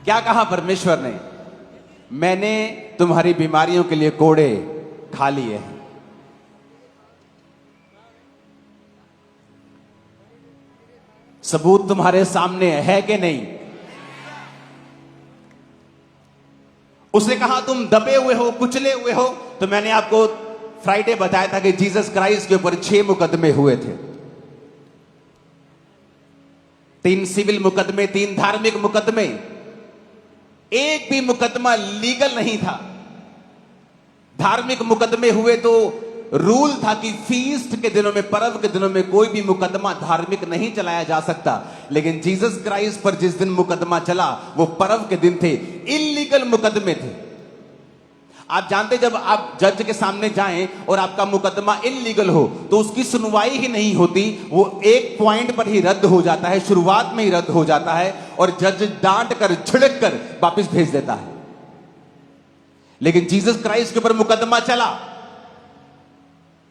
क्या कहा परमेश्वर ने? मैंने तुम्हारी बीमारियों के लिए कोड़े खा लिए हैं। सबूत तुम्हारे सामने है कि नहीं? उसने कहा तुम दबे हुए हो, कुचले हुए हो। तो मैंने आपको फ्राइडे बताया था कि जीसस क्राइस्ट के ऊपर 6 मुकदमे हुए थे। 3 सिविल मुकदमे, 3 धार्मिक मुकदमे। एक भी मुकदमा लीगल नहीं था। धार्मिक मुकदमे हुए तो रूल था कि फीस्ट के दिनों में, पर्व के दिनों में कोई भी मुकदमा धार्मिक नहीं चलाया जा सकता। लेकिन जीसस क्राइस्ट पर जिस दिन मुकदमा चला वो पर्व के दिन थे, इल्लीगल मुकदमे थे। आप जानते, जब आप जज के सामने जाएं और आपका मुकदमा इल्लीगल हो तो उसकी सुनवाई ही नहीं होती, वो एक पॉइंट पर ही रद्द हो जाता है, शुरुआत में ही रद्द हो जाता है और जज डांट कर, झिड़क कर वापस भेज देता है। लेकिन जीसस क्राइस्ट के ऊपर मुकदमा चला।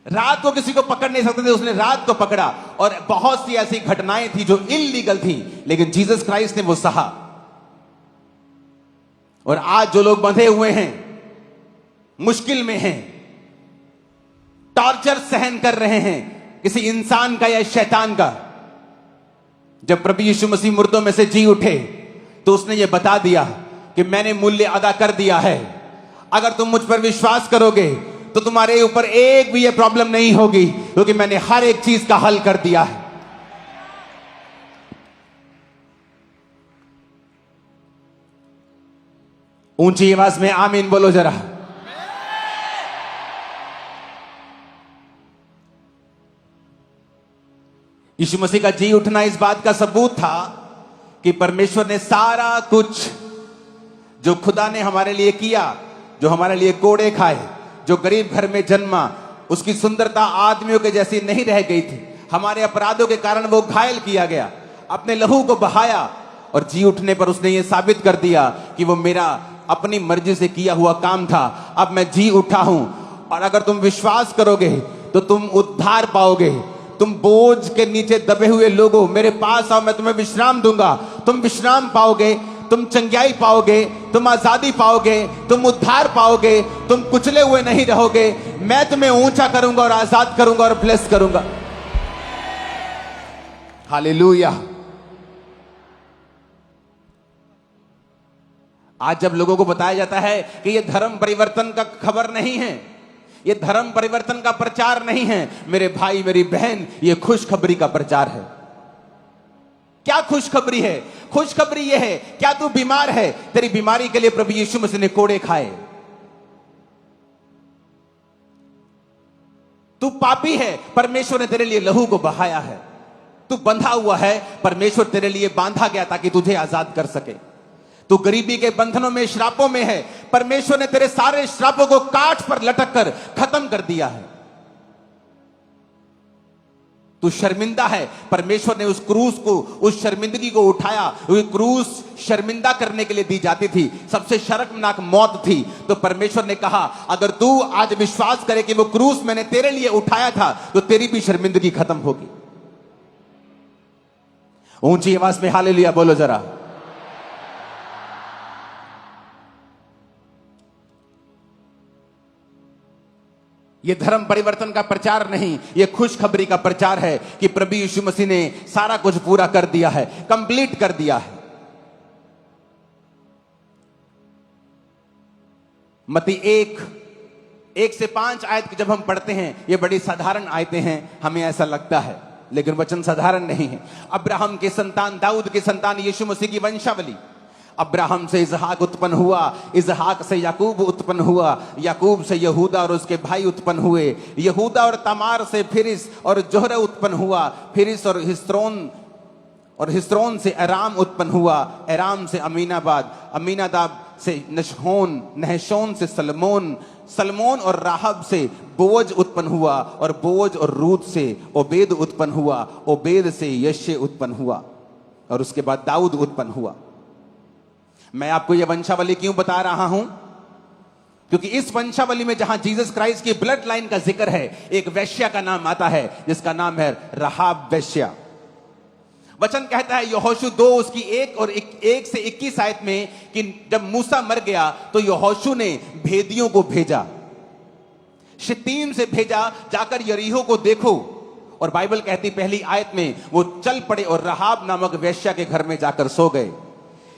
रात को किसी को पकड़ नहीं सकते थे, उसने रात को पकड़ा। और बहुत सी ऐसी घटनाएं थी जो इल्लीगल थी, लेकिन जीसस क्राइस्ट ने वो सहा। और आज जो लोग बंधे हुए हैं, मुश्किल में हैं, टॉर्चर सहन कर रहे हैं, किसी इंसान का या शैतान का, जब प्रभु यीशु मसीह मुर्दों में से जी उठे तो उसने ये बता दिया कि मैंने मूल्य अदा कर दिया है। अगर तुम मुझ पर विश्वास करोगे तो तुम्हारे ऊपर एक भी ये प्रॉब्लम नहीं होगी, क्योंकि मैंने हर एक चीज का हल कर दिया है। ऊंची आवाज में आमीन बोलो जरा। यीशु मसीह का जी उठना इस बात का सबूत था कि परमेश्वर ने सारा कुछ जो खुदा ने हमारे लिए किया, जो हमारे लिए कोड़े खाए, जो गरीब घर में जन्मा, उसकी सुंदरता आदमियों के जैसी नहीं रह गई थी। हमारे अपराधों के कारण वो घायल किया गया, अपने लहू को बहाया और जी उठने पर उसने ये साबित कर दिया कि वो मेरा अपनी मर्जी से किया हुआ काम था। अब मैं जी उठा हूं और अगर तुम विश्वास करोगे तो तुम उद्धार पाओगे। तुम बोझ के नीचे दबे हुए लोगों, मेरे पास आओ, मैं तुम्हें विश्राम दूंगा। तुम विश्राम पाओगे, तुम चंगाई पाओगे, तुम आजादी पाओगे, तुम उद्धार पाओगे, तुम कुचले हुए नहीं रहोगे। मैं तुम्हें ऊंचा करूंगा और आजाद करूंगा और ब्लेस करूंगा। हालेलुया। आज जब लोगों को बताया जाता है कि यह धर्म परिवर्तन का खबर नहीं है, यह धर्म परिवर्तन का प्रचार नहीं है, मेरे भाई मेरी बहन, यह खुशखबरी का प्रचार है। क्या खुशखबरी है? खुशखबरी यह है, क्या तू बीमार है? तेरी बीमारी के लिए प्रभु यीशु मसीह ने कोड़े खाए। तू पापी है, परमेश्वर ने तेरे लिए लहू को बहाया है। तू बंधा हुआ है, परमेश्वर तेरे लिए बांधा गया ताकि तुझे आजाद कर सके। तू गरीबी के बंधनों में, श्रापों में है, परमेश्वर ने तेरे सारे श्रापों को काठ पर लटक कर खत्म कर दिया है। तू शर्मिंदा है, परमेश्वर ने उस क्रूस को, उस शर्मिंदगी को उठाया। वो क्रूस शर्मिंदा करने के लिए दी जाती थी, सबसे शर्मनाक मौत थी। तो परमेश्वर ने कहा अगर तू आज विश्वास करे कि वो क्रूस मैंने तेरे लिए उठाया था तो तेरी भी शर्मिंदगी खत्म होगी। ऊंची आवाज में हालेलुया बोलो जरा। यह धर्म परिवर्तन का प्रचार नहीं, यह खुशखबरी का प्रचार है कि प्रभु यीशु मसीह ने सारा कुछ पूरा कर दिया है, कंप्लीट कर दिया है। मत्ती 1 से 5 आयत जब हम पढ़ते हैं, ये बड़ी साधारण आयतें हैं, हमें ऐसा लगता है, लेकिन वचन साधारण नहीं है। अब्राहम के संतान, दाऊद के संतान, यीशु मसीह की वंशावली। अब्राहम से इजहाक उत्पन्न हुआ, इजहाक से याकूब उत्पन्न हुआ, याकूब से यहूदा और उसके भाई उत्पन्न हुए, यहूदा और तमार से फिरिस और जोहरा उत्पन्न हुआ, फिरिस और हिस्रोन से अराम उत्पन्न हुआ, अराम से अमीनाबाद, अमीनादाब से नहशोन से सलमोन और राहब से बोअज उत्पन्न हुआ, और बोअज और रूत से ओबेद उत्पन्न हुआ, ओबेद से यशे उत्पन्न हुआ, और उसके बाद दाऊद उत्पन्न हुआ। मैं आपको यह वंशावली क्यों बता रहा हूं? क्योंकि इस वंशावली में जहां जीसस क्राइस्ट की ब्लड लाइन का जिक्र है, एक वैश्या का नाम आता है जिसका नाम है राहाब वैश्या। वचन कहता है यहोशू 2 उसकी 1 से 21 आयत में कि जब मूसा मर गया तो यहोशू ने भेदियों को भेजा, शित्तीम से भेजा, जाकर यरीहो को देखो। और बाइबल कहती पहली आयत में वो चल पड़े और रहाब नामक वेश्या के घर में जाकर सो गए।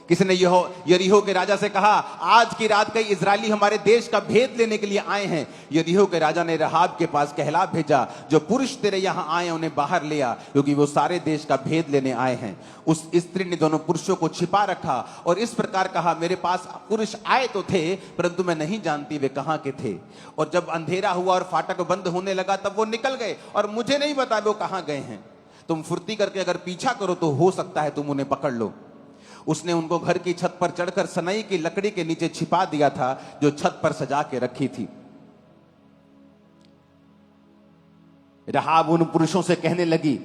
किसी ने यरीहो के राजा से कहा, आज की रात कई इजरायली हमारे देश का भेद लेने के लिए आए हैं। यरीहो के राजा ने रहाब के पास कहला भेजा, जो पुरुष तेरे यहां आए उन्हें बाहर ले आ, क्योंकि वो सारे देश का भेद लेने आए हैं। उस स्त्री ने दोनों पुरुषों को छिपा रखा और इस प्रकार कहा, मेरे पास पुरुष आए तो थे, परंतु मैं नहीं जानती वे कहां के थे। और जब अंधेरा हुआ और फाटक बंद होने लगा तब वो निकल गए और मुझे नहीं पता वो कहां गए हैं। तुम फुर्ती करके अगर पीछा करो तो हो सकता है तुम उन्हें पकड़ लो। उसने उनको घर की छत पर चढ़कर सनई की लकड़ी के नीचे छिपा दिया था जो छत पर सजा के रखी थी। रहाब उन पुरुषों से कहने लगी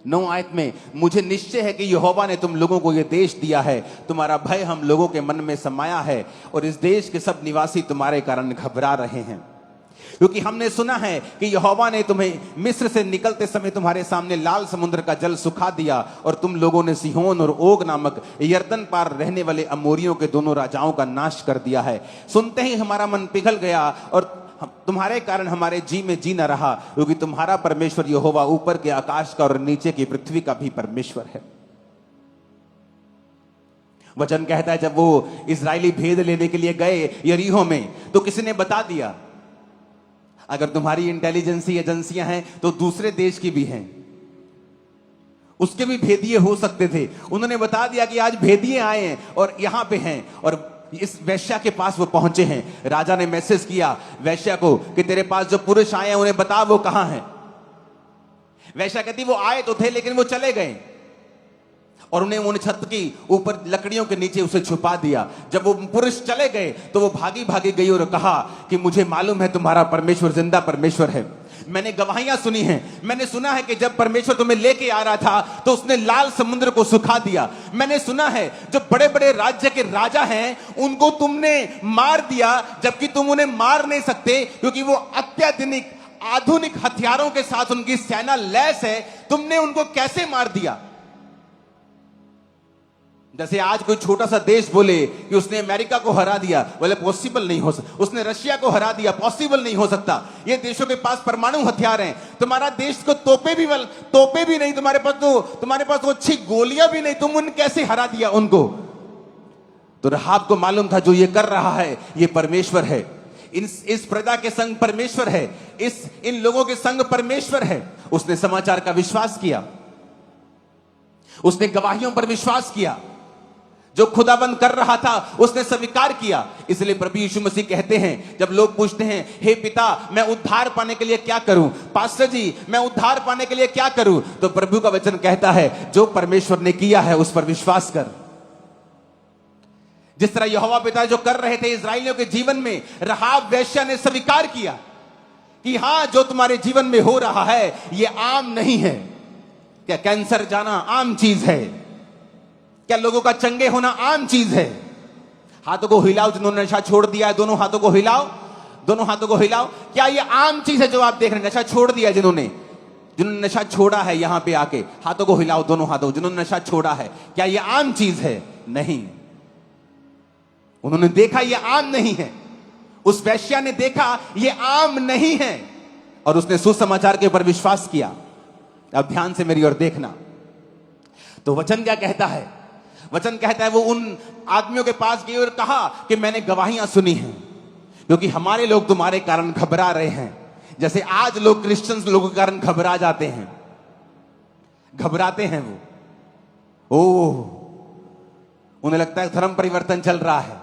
9 आयत में, मुझे निश्चय है कि यहोवा ने तुम लोगों को यह देश दिया है, तुम्हारा भय हम लोगों के मन में समाया है और इस देश के सब निवासी तुम्हारे कारण घबरा रहे हैं, क्योंकि हमने सुना है कि यहोवा ने तुम्हें मिस्र से निकलते समय तुम्हारे सामने लाल समुद्र का जल सुखा दिया और तुम लोगों ने सिहोन और ओग नामक यरदन पार रहने वाले अमोरियों के दोनों राजाओं का नाश कर दिया है। सुनते ही हमारा मन पिघल गया और तुम्हारे कारण हमारे जी में जी न रहा, क्योंकि तुम्हारा परमेश्वर यहोवा ऊपर के आकाश का और नीचे की पृथ्वी का भी परमेश्वर है। वचन कहता है जब वो इजरायली भेद लेने के लिए गए यरीहो में तो किसी ने बता दिया, अगर तुम्हारी इंटेलिजेंसी एजेंसियां हैं तो दूसरे देश की भी हैं, उसके भी भेदिए हो सकते थे। उन्होंने बता दिया कि आज भेदिए आए हैं और यहां पे हैं और इस वैश्या के पास वो पहुंचे हैं। राजा ने मैसेज किया वैश्या को कि तेरे पास जो पुरुष आए हैं उन्हें बता वो कहां हैं। वैश्या कहती वो आए तो थे लेकिन वो चले गए और उन्हें उन छत की ऊपर लकड़ियों के नीचे उसे छुपा दिया। जब वो पुरुष चले गए तो वो भागी भागी गई और कहा कि मुझे मालूम है तुम्हारा परमेश्वर जिंदा परमेश्वर है। मैंने गवाहियां सुनी हैं, मैंने सुना है कि जब परमेश्वर तुम्हें लेके आ रहा था तो उसने लाल समुद्र को सुखा दिया। मैंने सुना है जो बड़े बड़े राज्य के राजा हैं उनको तुमने मार दिया, जबकि तुम उन्हें मार नहीं सकते क्योंकि वो अत्याधुनिक आधुनिक हथियारों के साथ उनकी सेना लैस है। तुमने उनको कैसे मार दिया? जैसे आज कोई छोटा सा देश बोले कि उसने अमेरिका को हरा दिया, बोले पॉसिबल नहीं हो सकता। उसने रशिया को हरा दिया, पॉसिबल नहीं हो सकता। ये देशों के पास परमाणु हथियार हैं, तुम्हारा देश को तोपे भी नहीं, तुम्हारे पास तो अच्छी गोलियां भी नहीं, तुम उन कैसे हरा दिया उनको? तो रहाब को मालूम था जो ये कर रहा है ये परमेश्वर है, इस प्रजा के संग परमेश्वर है, इन लोगों के संग परमेश्वर है। उसने समाचार का विश्वास किया, उसने गवाहियों पर विश्वास किया, जो खुदाबंद कर रहा था उसने स्वीकार किया। इसलिए प्रभु यीशु मसीह कहते हैं, जब लोग पूछते हैं हे पिता मैं उद्धार पाने के लिए क्या करूं, पास्टर जी मैं उद्धार पाने के लिए क्या करूं, तो प्रभु का वचन कहता है जो परमेश्वर ने किया है उस पर विश्वास कर। जिस तरह यहोवा पिता जो कर रहे थे इजरायलियों के जीवन में, रहाब वेश्या ने स्वीकार किया कि हां जो तुम्हारे जीवन में हो रहा है ये आम नहीं है। क्या कैंसर जाना आम चीज है? क्या लोगों का चंगे होना आम चीज है? हाथों को हिलाओ जिन्होंने नशा छोड़ दिया है, दोनों हाथों को हिलाओ, दोनों हाथों को हिलाओ। क्या ये आम चीज है जो आप देख रहे हैं? नशा छोड़ दिया जिन्होंने नशा छोड़ा है, यहां पे आके हाथों को हिलाओ, दोनों हाथों, जिन्होंने नशा छोड़ा है। क्या ये आम चीज है? नहीं। उन्होंने देखा ये आम नहीं है। उस वैश्या ने देखा ये आम नहीं है और उसने सुसमाचार के ऊपर विश्वास किया। अब ध्यान से मेरी ओर देखना। तो वचन क्या कहता है? वचन कहता है वो उन आदमियों के पास गई और कहा कि मैंने गवाहियां सुनी हैं, क्योंकि हमारे लोग तुम्हारे कारण घबरा रहे हैं, जैसे आज लोग क्रिश्चियंस लोगों के कारण घबरा जाते हैं, घबराते हैं। उन्हें लगता है धर्म परिवर्तन चल रहा है,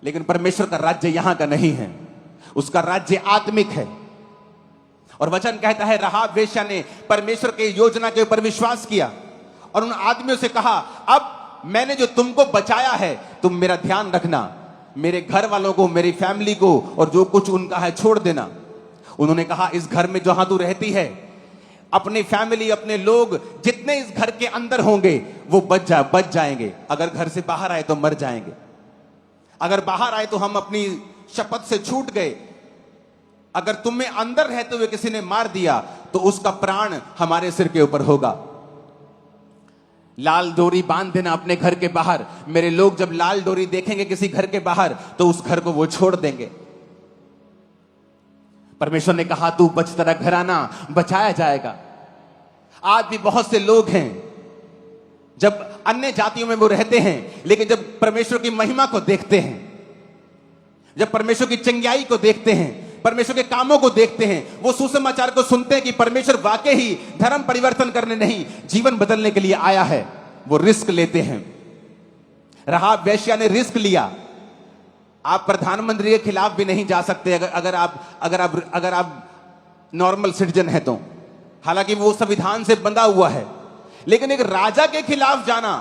लेकिन परमेश्वर का राज्य यहां का नहीं है, उसका राज्य आत्मिक है। और वचन कहता है रहाब वेश्या ने परमेश्वर के योजना के ऊपर विश्वास किया और उन आदमियों से कहा अब मैंने जो तुमको बचाया है तुम मेरा ध्यान रखना, मेरे घर वालों को, मेरी फैमिली को और जो कुछ उनका है छोड़ देना। उन्होंने कहा इस घर में जहां तू रहती है, अपनी फैमिली, अपने लोग जितने इस घर के अंदर होंगे वो बच जाएंगे। अगर घर से बाहर आए तो मर जाएंगे, अगर बाहर आए तो हम अपनी शपथ से छूट गए, अगर तुम्हें अंदर रहते हुए किसी ने मार दिया तो उसका प्राण हमारे सिर के ऊपर होगा। लाल डोरी बांध देना अपने घर के बाहर। मेरे लोग जब लाल डोरी देखेंगे किसी घर के बाहर तो उस घर को वो छोड़ देंगे। परमेश्वर ने कहा तू बच, तेरा घराना बचाया जाएगा। आज भी बहुत से लोग हैं जब अन्य जातियों में वो रहते हैं, लेकिन जब परमेश्वर की महिमा को देखते हैं, जब परमेश्वर की चंगियाई को देखते हैं, परमेश्वर के कामों को देखते हैं, वो सुसमाचार को सुनते हैं कि परमेश्वर वाकई ही धर्म परिवर्तन करने नहीं, जीवन बदलने के लिए आया है, वो रिस्क लेते हैं। राहाब वेश्या ने रिस्क लिया। आप प्रधानमंत्री के खिलाफ भी नहीं जा सकते अगर आप नॉर्मल सिटीजन है तो, हालांकि वो संविधान से बंधा हुआ है, लेकिन एक राजा के खिलाफ जाना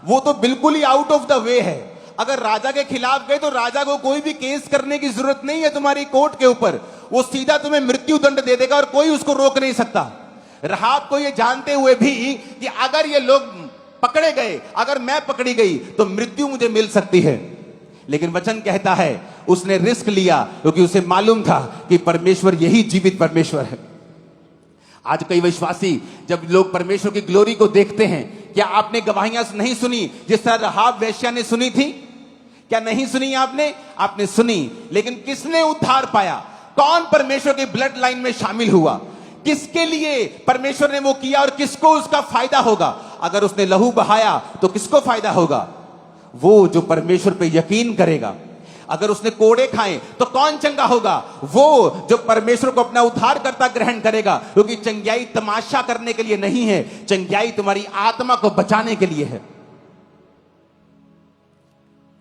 वो तो बिल्कुल ही आउट ऑफ द वे है। अगर राजा के खिलाफ गए तो राजा को कोई भी केस करने की जरूरत नहीं है तुम्हारी कोर्ट के ऊपर, वो सीधा तुम्हें मृत्यु दंड दे देगा और कोई उसको रोक नहीं सकता। राहाब को ये जानते हुए भी कि अगर ये लोग पकड़े गए, अगर मैं पकड़ी गई तो मृत्यु मुझे मिल सकती है, लेकिन वचन कहता है उसने रिस्क लिया क्योंकि उसे मालूम था कि परमेश्वर यही जीवित परमेश्वर है। आज कई विश्वासी जब लोग परमेश्वर की ग्लोरी को देखते हैं, क्या आपने गवाहियां नहीं सुनी जिस तरह राहाब वेश्या ने सुनी थी? क्या नहीं सुनी आपने? आपने सुनी, लेकिन किसने उद्धार पाया? कौन परमेश्वर के ब्लड लाइन में शामिल हुआ? किसके लिए परमेश्वर ने वो किया और किसको उसका फायदा होगा? अगर उसने लहू बहाया तो किसको फायदा होगा? वो जो परमेश्वर पे यकीन करेगा। अगर उसने कोड़े खाए तो कौन चंगा होगा? वो जो परमेश्वर को अपना उद्धारकर्ता ग्रहण करेगा, क्योंकि चंगियाई तमाशा करने के लिए नहीं है, चंगियाई तुम्हारी आत्मा को बचाने के लिए है।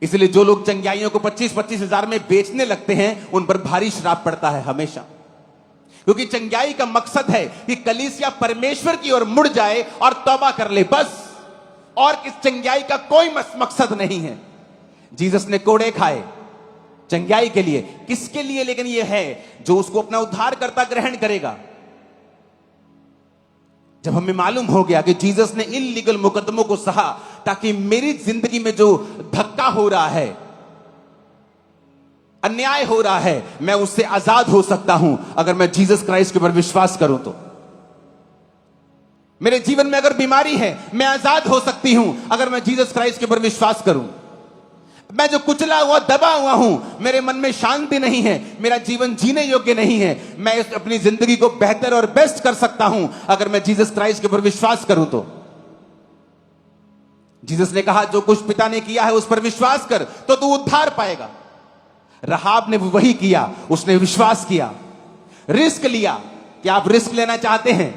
इसलिए जो लोग चंगियाइयों को 25-25 हजार में बेचने लगते हैं उन पर भारी श्राप पड़ता है हमेशा, क्योंकि चंगियाई का मकसद है कि कलीसिया परमेश्वर की ओर मुड़ जाए और तौबा कर ले, बस। और इस चंगियाई का कोई मकसद नहीं है। जीसस ने कोड़े खाए चंगियाई के लिए, किसके लिए? लेकिन यह है जो उसको अपना उद्धारकर्ता ग्रहण करेगा। जब हमें मालूम हो गया कि जीसस ने इल्लीगल मुकदमों को सहा ताकि मेरी जिंदगी में जो धक्का हो रहा है, अन्याय हो रहा है, मैं उससे आजाद हो सकता हूं अगर मैं जीसस क्राइस्ट के ऊपर विश्वास करूं तो। मेरे जीवन में अगर बीमारी है, मैं आजाद हो सकती हूं अगर मैं जीसस क्राइस्ट के ऊपर विश्वास करूं। मैं जो कुचला हुआ, दबा हुआ हूं, मेरे मन में शांति नहीं है, मेरा जीवन जीने योग्य नहीं है, मैं अपनी जिंदगी को बेहतर और बेस्ट कर सकता हूं अगर मैं जीसस क्राइस्ट के ऊपर विश्वास करूं तो। जीसस ने कहा जो कुछ पिता ने किया है उस पर विश्वास कर तो तू उद्धार पाएगा। राहाब ने वही किया, उसने विश्वास किया, रिस्क लिया। कि आप रिस्क लेना चाहते हैं?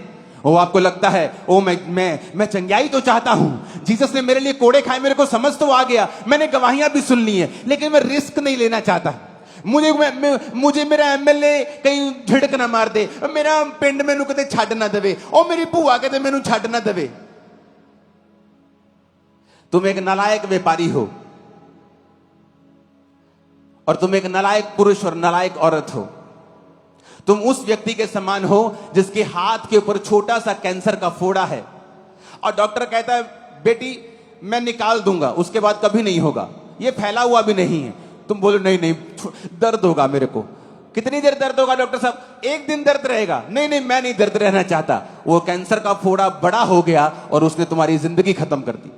वो आपको लगता है ओ मैं चंगियाई तो चाहता हूं, जीसस ने मेरे लिए कोड़े खाए, मेरे को समझ तो आ गया, मैंने गवाहियां भी सुन ली है, लेकिन मैं रिस्क नहीं लेना चाहता। मुझे मेरा एमएलए कहीं झिड़क ना मार दे, मेरा पिंड मैनू कदे छड्ड ना देवे, और मेरी भूआ कदे मैनू छड्ड ना देवे। तुम एक नालायक व्यापारी हो और तुम एक नालायक पुरुष और नालायक औरत हो। तुम उस व्यक्ति के समान हो जिसके हाथ के ऊपर छोटा सा कैंसर का फोड़ा है और डॉक्टर कहता है बेटी मैं निकाल दूंगा, उसके बाद कभी नहीं होगा, ये फैला हुआ भी नहीं है। तुम बोलो नहीं दर्द होगा मेरे को। कितनी देर दर्द होगा डॉक्टर साहब? एक दिन दर्द रहेगा। नहीं मैं नहीं दर्द रहना चाहता। वो कैंसर का फोड़ा बड़ा हो गया और उसने तुम्हारी जिंदगी खत्म कर दी।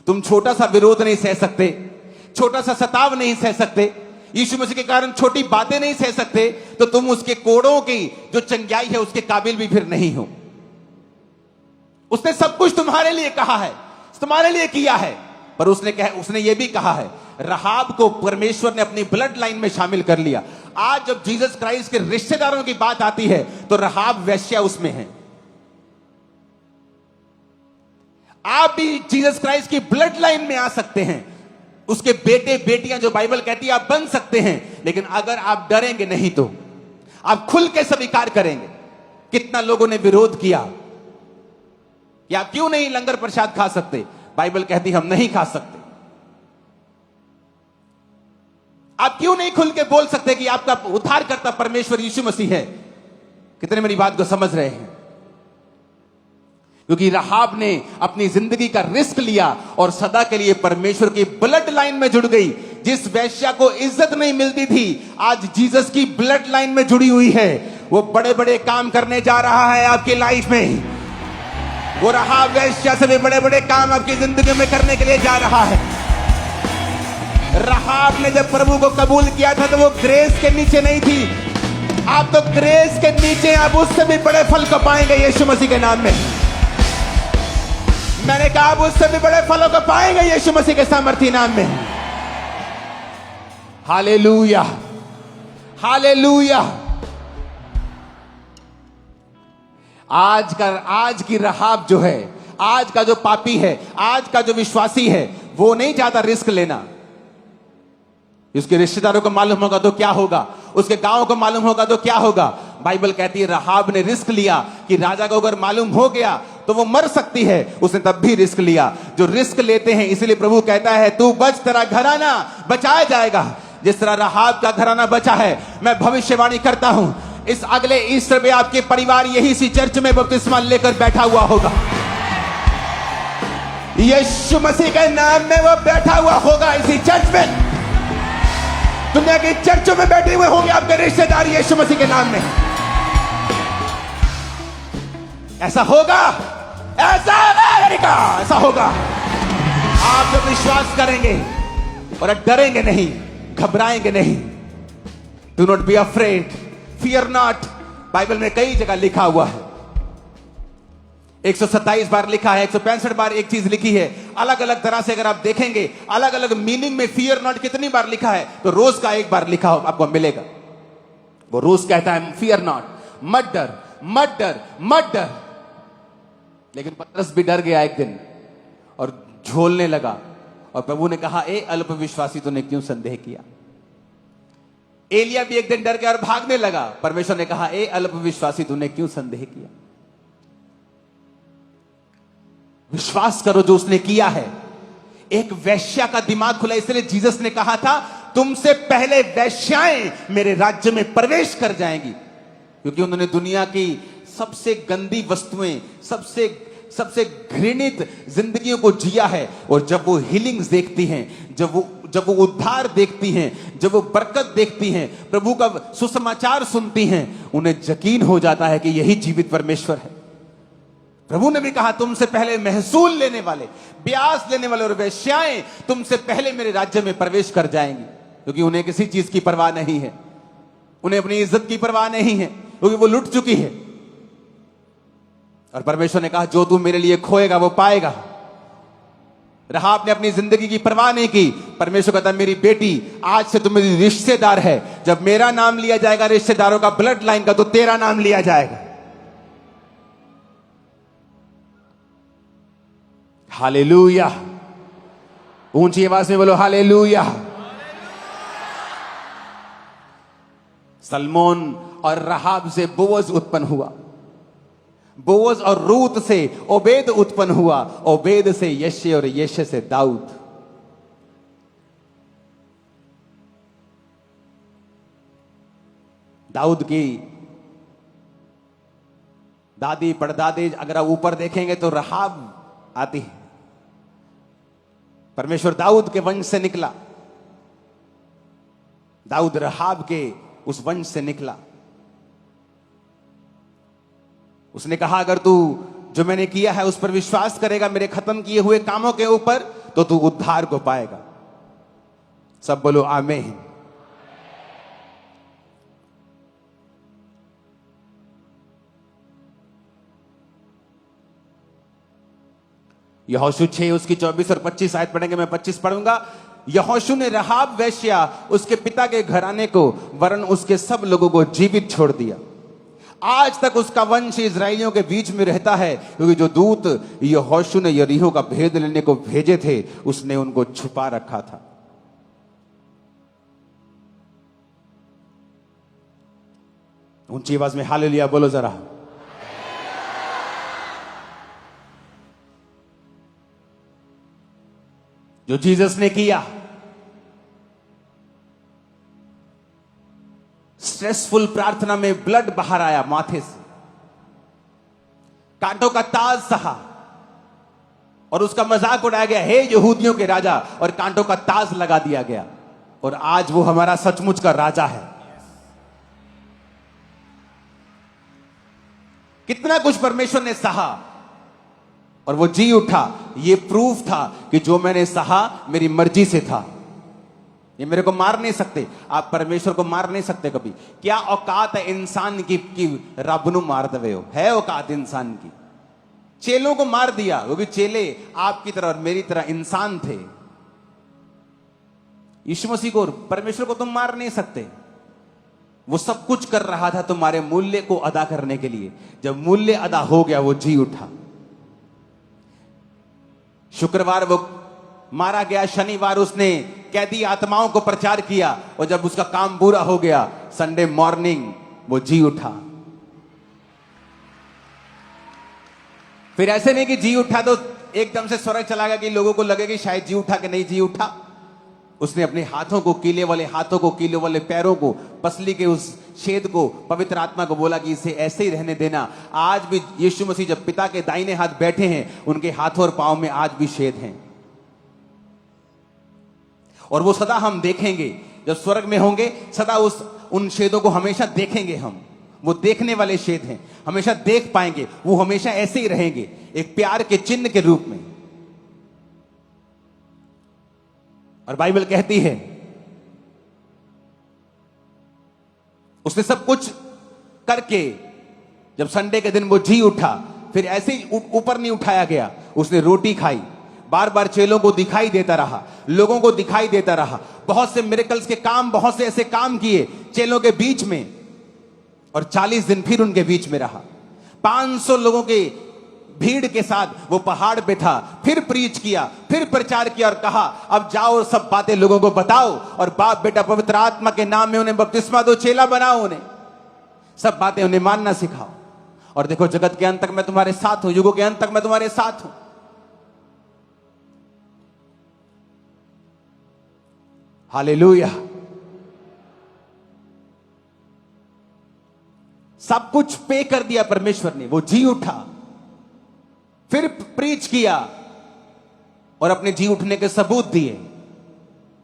तुम छोटा सा विरोध नहीं सह सकते, छोटा सा सताव नहीं सह सकते, यीशु मसीह के कारण छोटी बातें नहीं सह सकते, तो तुम उसके कोड़ों की जो चंगियाई है उसके काबिल भी फिर नहीं हो। उसने सब कुछ तुम्हारे लिए कहा है, तुम्हारे लिए किया है, पर उसने ये भी कहा है, राहाब को परमेश्वर ने अपनी ब्लड लाइन में शामिल कर लिया। आज जब जीसस क्राइस्ट के रिश्तेदारों की बात आती है तो राहाब वेश्या उसमें है। आप भी जीसस क्राइस्ट की ब्लड लाइन में आ सकते हैं, उसके बेटे बेटियां जो बाइबल कहती है आप बन सकते हैं, लेकिन अगर आप डरेंगे नहीं तो आप खुल के स्वीकार करेंगे। कितना लोगों ने विरोध किया कि आप क्यों नहीं लंगर प्रसाद खा सकते? बाइबल कहती हम नहीं खा सकते। आप क्यों नहीं खुल के बोल सकते कि आपका उद्धारकर्ता परमेश्वर यीशु मसीह है? कितने मेरी बात को समझ रहे हैं? क्योंकि राहाब ने अपनी जिंदगी का रिस्क लिया और सदा के लिए परमेश्वर की ब्लड लाइन में जुड़ गई। जिस वेश्या को इज्जत नहीं मिलती थी आज जीसस की ब्लड लाइन में जुड़ी हुई है। वो बड़े बड़े काम करने जा रहा है आपकी लाइफ में। वो रहाब वेश्या से भी बड़े बड़े काम आपकी जिंदगी में करने के लिए जा रहा है। रहाब ने जब प्रभु को कबूल किया था तो वो ग्रेस के नीचे नहीं थी। आप तो ग्रेस के नीचे, आप उससे भी बड़े फल को पाएंगे यीशु मसीह के नाम में। मैंने कहा आप उससे भी बड़े फलों को पाएंगे यीशु मसीह के सामर्थी नाम में। Hallelujah, hallelujah. आज की रहाब जो है, आज का जो पापी है, आज का जो विश्वासी है, वो नहीं चाहता रिस्क लेना। उसके रिश्तेदारों को मालूम होगा तो क्या होगा, उसके गांव को मालूम होगा तो क्या होगा। बाइबल कहती है रहाब ने रिस्क लिया कि राजा को अगर मालूम हो गया तो वो मर सकती है, उसने तब भी रिस्क लिया। जो रिस्क लेते हैं, इसलिए प्रभु कहता है तू बच, तेरा घराना बचाया जाएगा। जिस तरह रहाब का घराना बचा है, मैं भविष्यवाणी करता हूं इस अगले ईस्टर में आपके परिवार यही सी चर्च में बपतिस्मा लेकर बैठा हुआ होगा। यीशु मसीह के नाम में वो बैठा हुआ होगा इसी चर्च में। दुनिया की चर्चों में बैठे हुए होंगे आपके रिश्तेदार यीशु मसीह के नाम में। ऐसा होगा, ऐसा होगा, ऐसा होगा। आप जब विश्वास करेंगे और डरेंगे नहीं, घबराएंगे नहीं। Do not be afraid, fear not. Bible में कई जगह लिखा हुआ है, 127 बार लिखा है, 165 बार एक चीज लिखी है। अलग अलग तरह से अगर आप देखेंगे, अलग अलग मीनिंग में फियर नॉट कितनी बार लिखा है, तो रोज का एक बार लिखा आपको मिलेगा। वो रोज कहता है फियर नॉट, मत डर, मत डर, मत डर। लेकिन पतरस भी डर गया एक दिन और झोलने लगा, और प्रभु ने कहा ए अल्प विश्वासी, तूने क्यों संदेह किया। एलिया भी एक दिन डर गया और भागने लगा। परमेश्वर ने कहा ए अल्प विश्वासी, तूने क्यों संदेह किया। विश्वास करो जो उसने किया है। एक वैश्या का दिमाग खुला, इसलिए जीसस ने कहा था तुमसे पहले वैश्याएं मेरे राज्य में प्रवेश कर जाएंगी, क्योंकि उन्होंने दुनिया की सबसे गंदी वस्तुएं, सबसे घृणित जिंदगियों को जिया है। और जब वो हीलिंग्स देखती हैं, जब वो उद्धार देखती हैं, जब वो बरकत देखती हैं, प्रभु का सुसमाचार सुनती हैं, उन्हें यकीन हो जाता है कि यही जीवित परमेश्वर है। प्रभु ने भी कहा तुमसे पहले महसूल लेने वाले, ब्याज लेने वाले और वेश्याएं तुमसे पहले मेरे राज्य में प्रवेश कर जाएंगी, क्योंकि उन्हें किसी चीज की परवाह नहीं है, उन्हें अपनी इज्जत की परवाह नहीं है, क्योंकि वो लुट चुकी है। और परमेश्वर ने कहा जो तू मेरे लिए खोएगा वो पाएगा। रहाब ने अपनी जिंदगी की परवाह नहीं की। परमेश्वर कहता मेरी बेटी, आज से तू मेरी रिश्तेदार है। जब मेरा नाम लिया जाएगा रिश्तेदारों का, ब्लड लाइन का, तो तेरा नाम लिया जाएगा। हालेलुया। ऊंची आवाज में बोलो हालेलुया। सलमोन और रहाब से बोअज उत्पन्न हुआ, बोअज और रूत से ओबेद उत्पन्न हुआ, ओबेद से यशे और यशे से दाऊद। दाऊद की दादी परदादी अगर आप ऊपर देखेंगे तो रहाब आती है। परमेश्वर दाऊद के वंश से निकला, दाऊद रहाब के उस वंश से निकला। उसने कहा अगर तू जो मैंने किया है उस पर विश्वास करेगा, मेरे खत्म किए हुए कामों के ऊपर, तो तू उद्धार को पाएगा। सब बोलो आमीन। यहोशू 6 उसकी 24 और 25 आयत पढ़ेंगे, मैं 25 पढ़ूंगा। यहोशू ने रहाब वेश्या, उसके पिता के घराने को, वरन उसके सब लोगों को जीवित छोड़ दिया। आज तक उसका वंश इजराइलियों के बीच में रहता है, क्योंकि जो दूत यहोशू ने यरीहो का भेद लेने को भेजे थे, उसने उनको छुपा रखा था। ऊंची आवाज में हालेलुया बोलो जरा। जो जीसस ने किया, स्ट्रेसफुल प्रार्थना में ब्लड बाहर आया माथे से, कांटों का ताज सहा और उसका मजाक उड़ाया गया, हे यहूदियों के राजा, और कांटों का ताज लगा दिया गया। और आज वो हमारा सचमुच का राजा है। कितना कुछ परमेश्वर ने सहा, और वो जी उठा। ये प्रूफ था कि जो मैंने सहा मेरी मर्जी से था। ये मेरे को मार नहीं सकते। आप परमेश्वर को मार नहीं सकते कभी। क्या औकात है इंसान की कि रब नु मार दवे हो? है औकात इंसान की? चेलों को मार दिया क्योंकि चेले आपकी तरह और मेरी तरह इंसान थे। यीशु मसीह को, परमेश्वर को तुम मार नहीं सकते। वो सब कुछ कर रहा था तुम्हारे मूल्य को अदा करने के लिए। जब मूल्य अदा हो गया वो जी उठा। शुक्रवार वो मारा गया, शनिवार उसने कैदी आत्माओं को प्रचार किया, और जब उसका काम पूरा हो गया संडे मॉर्निंग वो जी उठा। फिर ऐसे नहीं कि जी उठा तो एकदम से स्वर्ग चला गया कि लोगों को लगे कि शायद जी उठा कि नहीं जी उठा। उसने अपने हाथों को, कीले वाले हाथों को, कीले वाले पैरों को, पसली के उस छेद को पवित्र आत्मा को बोला कि इसे ऐसे ही रहने देना। आज भी यीशु मसीह जब पिता के दाहिने हाथ बैठे हैं, उनके हाथों और पांव में आज भी छेद हैं, और वो सदा हम देखेंगे। जब स्वर्ग में होंगे सदा उन छेदों को हमेशा देखेंगे हम। वो देखने वाले छेद हैं, हमेशा देख पाएंगे। वो हमेशा ऐसे ही रहेंगे, एक प्यार के चिन्ह के रूप में। और बाइबल कहती है उसने सब कुछ करके जब संडे के दिन वो जी उठा, फिर ऐसे ही ऊपर नहीं उठाया गया। उसने रोटी खाई, बार बार चेलों को दिखाई देता रहा, लोगों को दिखाई देता रहा। बहुत से मिरेकल्स के काम, बहुत से ऐसे काम किए चेलों के बीच में, और 40 दिन फिर उनके बीच में रहा। 500 लोगों के भीड़ के साथ वो पहाड़ पे था। फिर प्रीच किया, फिर प्रचार किया और कहा अब जाओ सब बातें लोगों को बताओ, और बाप बेटा पवित्र आत्मा के नाम में उन्हें बपतिस्मा दो, चेला बनाओ, उन्हें सब बातें उन्हें मानना सिखाओ। और देखो जगत के अंत तक मैं तुम्हारे साथ हूं, युगों के अंत तक मैं तुम्हारे साथ हूं। हालेलुया। सब कुछ पे कर दिया परमेश्वर ने। वो जी उठा, फिर प्रीच किया और अपने जी उठने के सबूत दिए,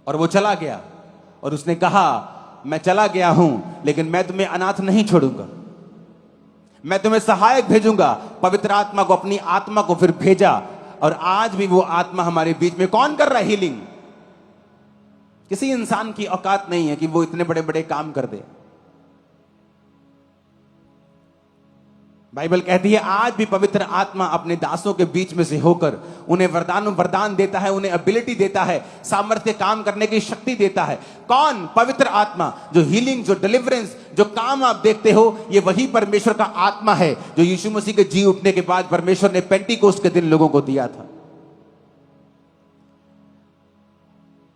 और वो चला गया। और उसने कहा मैं चला गया हूं लेकिन मैं तुम्हें अनाथ नहीं छोड़ूंगा, मैं तुम्हें सहायक भेजूंगा। पवित्र आत्मा को, अपनी आत्मा को फिर भेजा, और आज भी वो आत्मा हमारे बीच में। कौन कर रहा है हीलिंग? किसी इंसान की औकात नहीं है कि वो इतने बड़े बड़े काम कर दे। बाइबल कहती है आज भी पवित्र आत्मा अपने दासों के बीच में से होकर उन्हें वरदान देता है, उन्हें एबिलिटी देता है, सामर्थ्य, काम करने की शक्ति देता है। कौन? पवित्र आत्मा। जो हीलिंग, जो डिलीवरेंस, जो काम आप देखते हो, ये वही परमेश्वर का आत्मा है जो यीशु मसीह के जी उठने के बाद परमेश्वर ने पेंटिकोस्ट के दिन लोगों को दिया था।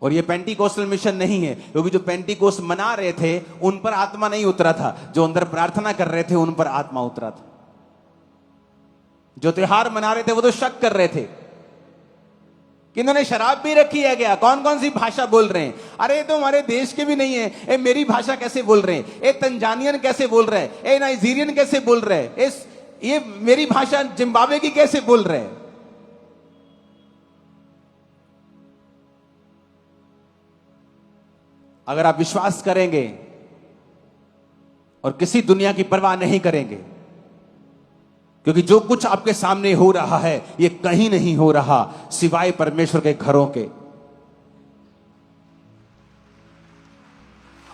और ये पेंटिकोस्टल मिशन नहीं है, क्योंकि जो पेंटिकोस्ट मना रहे थे उन पर आत्मा नहीं उतरा था, जो अंदर प्रार्थना कर रहे थे उन पर आत्मा उतरा था। जो त्योहार मना रहे थे वो तो शक कर रहे थे कि इन्होंने शराब भी रखी है क्या, कौन कौन सी भाषा बोल रहे हैं, अरे तो हमारे देश के भी नहीं है, ए मेरी भाषा कैसे बोल रहे हैं, ए तंजानियन कैसे बोल रहे हैं, ए नाइजीरियन कैसे बोल रहे हैं, ये मेरी भाषा जिम्बाब्वे की कैसे बोल रहे हैं। अगर आप विश्वास करेंगे और किसी दुनिया की परवाह नहीं करेंगे, क्योंकि जो कुछ आपके सामने हो रहा है ये कहीं नहीं हो रहा सिवाय परमेश्वर के घरों के।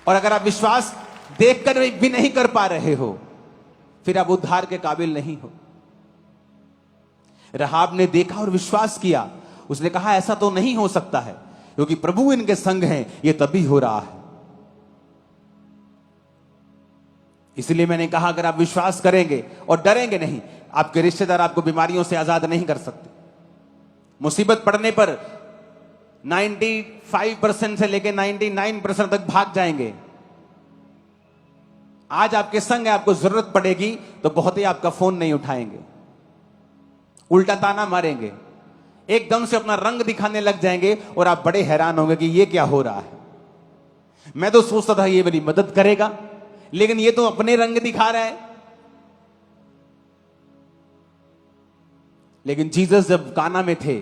और अगर आप विश्वास देखकर भी नहीं कर पा रहे हो, फिर आप उद्धार के काबिल नहीं हो। राहाब ने देखा और विश्वास किया। उसने कहा ऐसा तो नहीं हो सकता है, क्योंकि प्रभु इनके संग हैं, ये तभी हो रहा है। इसलिए मैंने कहा अगर आप विश्वास करेंगे और डरेंगे नहीं, आपके रिश्तेदार आपको बीमारियों से आजाद नहीं कर सकते। मुसीबत पड़ने पर 95% से लेकर 99% तक भाग जाएंगे। आज आपके संग है, आपको जरूरत पड़ेगी तो बहुत ही आपका फोन नहीं उठाएंगे, उल्टा ताना मारेंगे, एकदम से अपना रंग दिखाने लग जाएंगे, और आप बड़े हैरान होंगे कि ये क्या हो रहा है। मैं तो सोचता था ये मेरी मदद करेगा, लेकिन ये तो अपने रंग दिखा रहा है। लेकिन जीसस जब काना में थे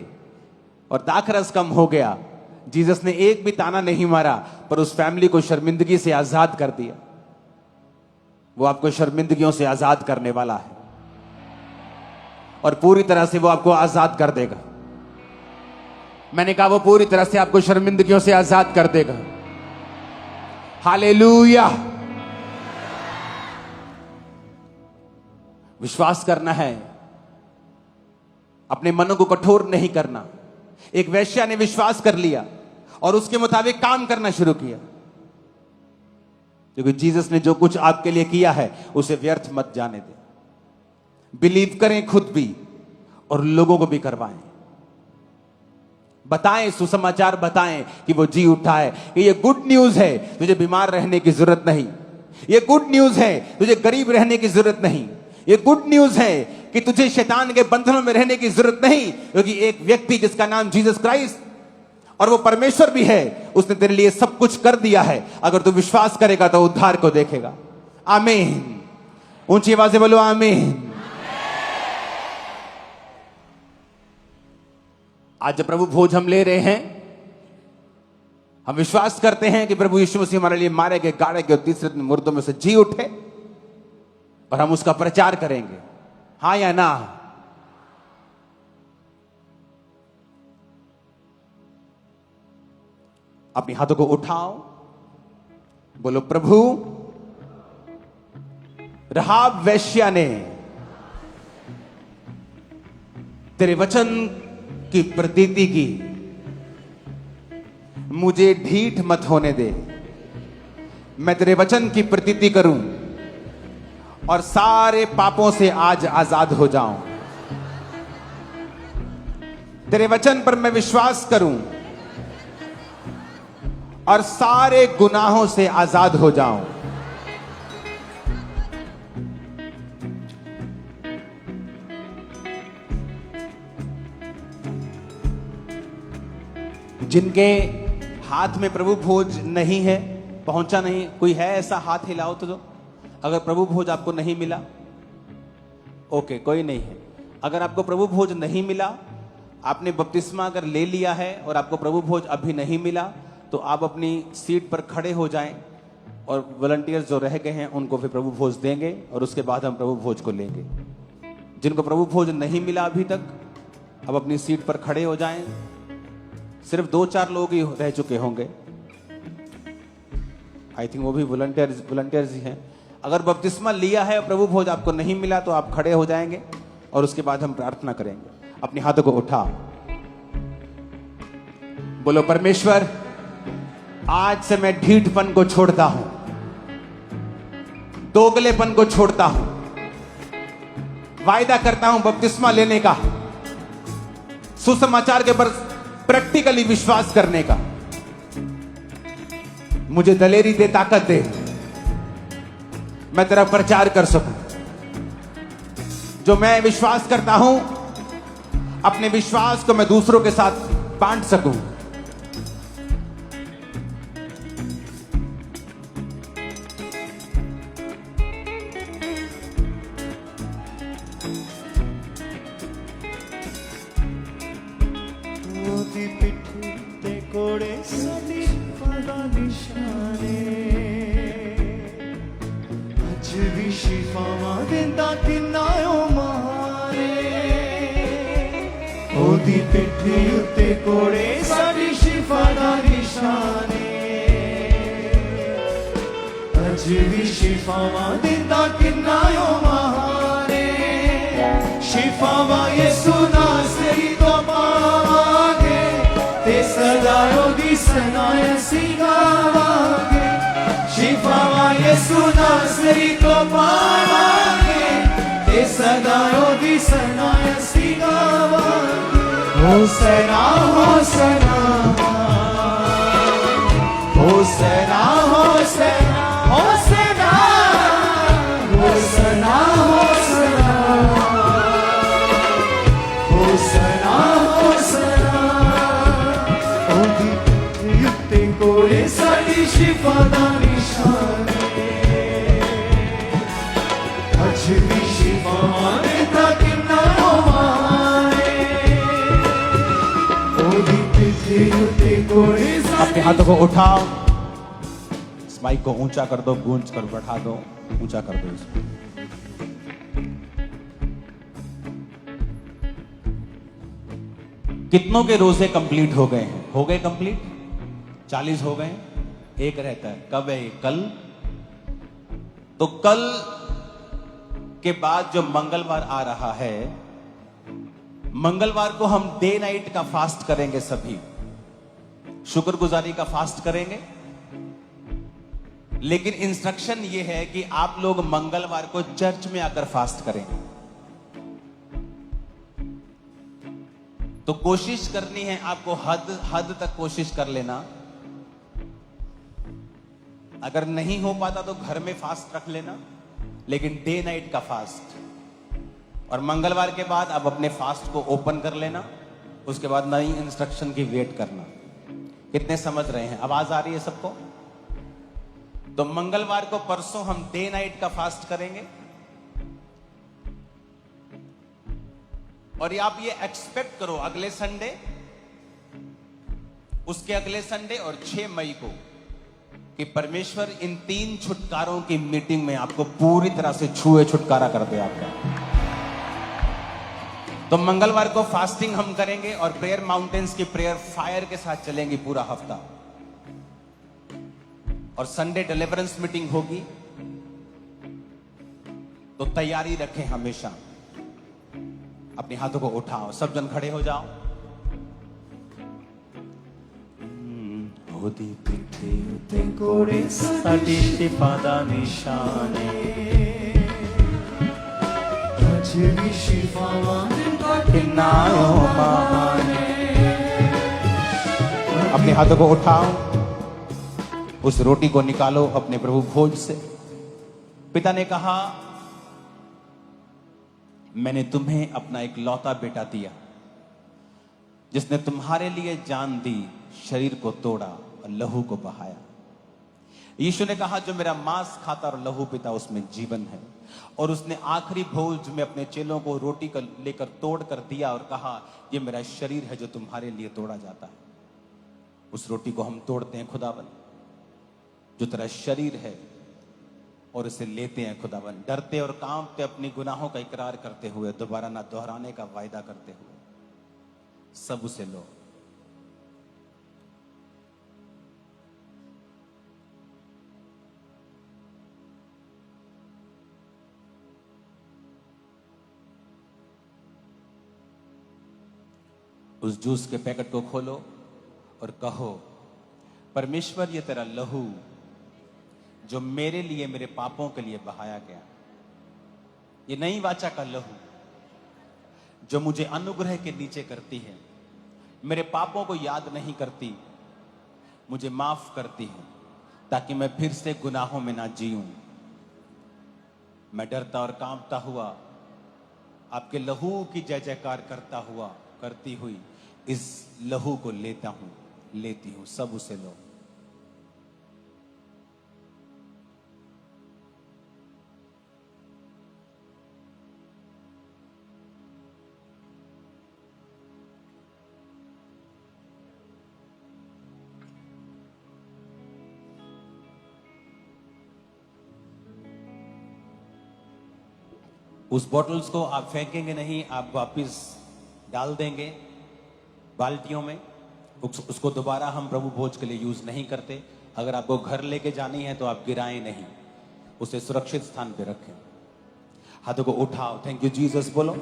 और दाखरस कम हो गया, जीसस ने एक भी ताना नहीं मारा, पर उस फैमिली को शर्मिंदगी से आजाद कर दिया। वो आपको शर्मिंदगियों से आजाद करने वाला है। और पूरी तरह से वो आपको आजाद कर देगा। मैंने कहा वो पूरी तरह से आपको शर्मिंदगियों से आजाद कर देगा। हालेलुया। विश्वास करना है, अपने मनों को कठोर नहीं करना। एक वेश्या ने विश्वास कर लिया और उसके मुताबिक काम करना शुरू किया, क्योंकि जीसस ने जो कुछ आपके लिए किया है उसे व्यर्थ मत जाने दें। बिलीव करें खुद भी और लोगों को भी करवाएं, बताएं, सुसमाचार बताएं कि वो जी उठा है, कि ये गुड न्यूज है, तुझे बीमार रहने की जरूरत नहीं। ये गुड न्यूज है, तुझे गरीब रहने की जरूरत नहीं। ये गुड न्यूज है कि तुझे शैतान के बंधनों में रहने की जरूरत नहीं, क्योंकि एक व्यक्ति जिसका नाम जीसस क्राइस्ट और वो परमेश्वर भी है, उसने तेरे लिए सब कुछ कर दिया है। अगर तू विश्वास करेगा तो उद्धार को देखेगा। आमीन। ऊंची आवाज से बोलो आमीन। आज जब प्रभु भोज हम ले रहे हैं, हम विश्वास करते हैं कि प्रभु यीशु मसीह हमारे लिए मारे गए, गाड़े गए, तीसरे दिन मुर्दों में से जी उठे, और हम उसका प्रचार करेंगे। हाँ या ना? अपने हाथों को उठाओ, बोलो प्रभु, रहाब वेश्या ने तेरे वचन की प्रतीति की, मुझे ढीठ मत होने दे। मैं तेरे वचन की प्रतीति करूं और सारे पापों से आज आजाद हो जाऊं। तेरे वचन पर मैं विश्वास करूं और सारे गुनाहों से आजाद हो जाऊं। जिनके हाथ में प्रभु भोज नहीं है, पहुंचा नहीं, कोई है ऐसा? हाथ हिलाओ तो। अगर प्रभु भोज आपको नहीं मिला, ओके, कोई नहीं है। अगर आपको प्रभु भोज नहीं मिला, आपने बपतिस्मा अगर ले लिया है और आपको प्रभु भोज अभी नहीं मिला, तो आप अपनी सीट पर खड़े हो जाएं और वॉलंटियर्स जो रह गए हैं उनको फिर प्रभु भोज देंगे और उसके बाद हम प्रभु भोज को लेंगे। जिनको प्रभु भोज नहीं मिला अभी तक, अब अपनी सीट पर खड़े हो जाएं। सिर्फ 2-4 लोग ही रह चुके होंगे, आई थिंक वो भी वॉलंटियर्स ही हैं। अगर बपतिस्मा लिया है और प्रभु भोज आपको नहीं मिला तो आप खड़े हो जाएंगे और उसके बाद हम प्रार्थना करेंगे। अपने हाथों को उठा, बोलो परमेश्वर, आज से मैं ढीठपन को छोड़ता हूं, दोगलेपन को छोड़ता हूं, वायदा करता हूं बपतिस्मा लेने का, सुसमाचार के पर प्रैक्टिकली विश्वास करने का। मुझे दलेरी दे, ताकत दे, मैं तेरा प्रचार कर सकूं। जो मैं विश्वास करता हूं, अपने विश्वास को मैं दूसरों के साथ बांट सकूं। अपने हाथों को उठाओ, इस माइक को ऊंचा कर दो, गूंज कर बढ़ा दो, ऊंचा कर दो इसको। कितनों के रोजे कंप्लीट हो गए हैं? हो गए कंप्लीट? 40 हो गए। एक रहता है, कब है? कल। तो कल के बाद जो मंगलवार आ रहा है, मंगलवार को हम डे नाइट का फास्ट करेंगे, सभी शुक्रगुजारी का फास्ट करेंगे। लेकिन इंस्ट्रक्शन ये है कि आप लोग मंगलवार को चर्च में आकर फास्ट करेंगे। तो कोशिश करनी है आपको, हद तक कोशिश कर लेना। अगर नहीं हो पाता तो घर में फास्ट रख लेना, लेकिन डे नाइट का फास्ट। और मंगलवार के बाद आप अपने फास्ट को ओपन कर लेना, उसके बाद नई इंस्ट्रक्शन की वेट करना। कितने समझ रहे हैं? आवाज आ रही है सबको? तो मंगलवार को, परसों हम डे नाइट का फास्ट करेंगे। और आप ये एक्सपेक्ट करो अगले संडे, उसके अगले संडे और 6 मई को, कि परमेश्वर इन 3 छुटकारों की मीटिंग में आपको पूरी तरह से छुए छुटकारा कर दे आपका। तो मंगलवार को फास्टिंग हम करेंगे और प्रेयर माउंटेन्स की प्रेयर फायर के साथ चलेंगी पूरा हफ्ता। और संडे डिलीवरेंस मीटिंग होगी। तो तैयारी रखें हमेशा। अपने हाथों को उठाओ, सब जन खड़े हो जाओ। होदी पिठे उते कोड़े साडी ते पादा निशाने, अजबी शिफावान काटे नायो माने। अपने हाथों को उठाओ, उस रोटी को निकालो अपने प्रभु भोज से। पिता ने कहा, मैंने तुम्हें अपना एक लौता बेटा दिया, जिसने तुम्हारे लिए जान दी, शरीर को तोड़ा और लहू को बहाया। यीशु ने कहा, जो मेरा मांस खाता और लहू पीता उसमें जीवन है। और उसने आखिरी भोज में अपने चेलों को रोटी को लेकर तोड़ कर दिया और कहा, यह मेरा शरीर है जो तुम्हारे लिए तोड़ा जाता है। उस रोटी को हम तोड़ते हैं खुदावन, जो तेरा शरीर है, और इसे लेते हैं खुदावन, डरते और कांपते, अपनी गुनाहों का इकरार करते हुए, दोबारा ना दोहराने का वायदा करते हुए। सब उसे लो। उस जूस के पैकेट को खोलो और कहो, परमेश्वर, ये तेरा लहू जो मेरे लिए, मेरे पापों के लिए बहाया गया, ये नई वाचा का लहू जो मुझे अनुग्रह के नीचे करती है, मेरे पापों को याद नहीं करती, मुझे माफ करती है, ताकि मैं फिर से गुनाहों में ना जीऊं। मैं डरता और कांपता हुआ आपके लहू की जय जयकार करती हुई इस लहू को लेता हूं, लेती हूं। सब उसे लो। उस बॉटल्स को आप फेंकेंगे नहीं, आप वापस डाल देंगे बाल्टियों में। उसको दोबारा हम प्रभु भोज के लिए यूज नहीं करते। अगर आपको घर लेके जानी है तो आप गिराएं नहीं, उसे सुरक्षित स्थान पे रखें। हाथों को उठाओ, थैंक यू जीसस बोलो।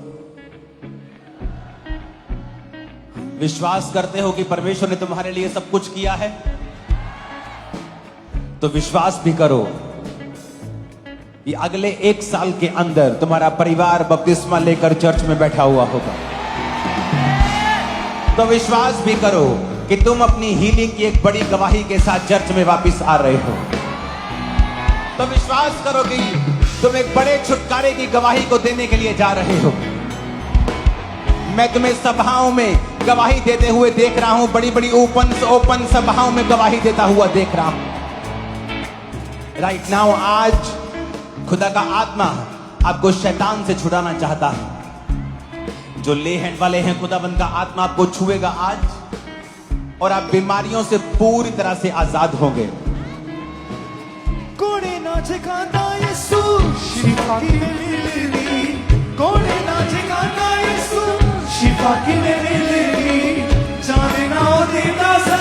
विश्वास करते हो कि परमेश्वर ने तुम्हारे लिए सब कुछ किया है, तो विश्वास भी करो कि अगले 1 साल के अंदर तुम्हारा परिवार बपतिस्मा लेकर चर्च में बैठा हुआ होगा। तो विश्वास भी करो कि तुम अपनी हीलिंग की एक बड़ी गवाही के साथ चर्च में वापस आ रहे हो। तो विश्वास करो कि तुम एक बड़े छुटकारे की गवाही को देने के लिए जा रहे हो। मैं तुम्हें सभाओं में गवाही देते हुए देख रहा हूं, बड़ी बड़ी ओपन सभाओं में गवाही देता हुआ देख रहा हूं। राइट नाउ, आज खुदा का आत्मा आपको शैतान से छुड़ाना चाहता है। जो ले हैंड वाले हैं, खुदाबंद का आत्मा आपको छुएगा आज, और आप बीमारियों से पूरी तरह से आजाद होंगे। कोड़े नाचे गाता यीशु, शिफा की मिलेगी। कोड़े नाचे गाता यीशु, शिफा की मिलेगी। देवदास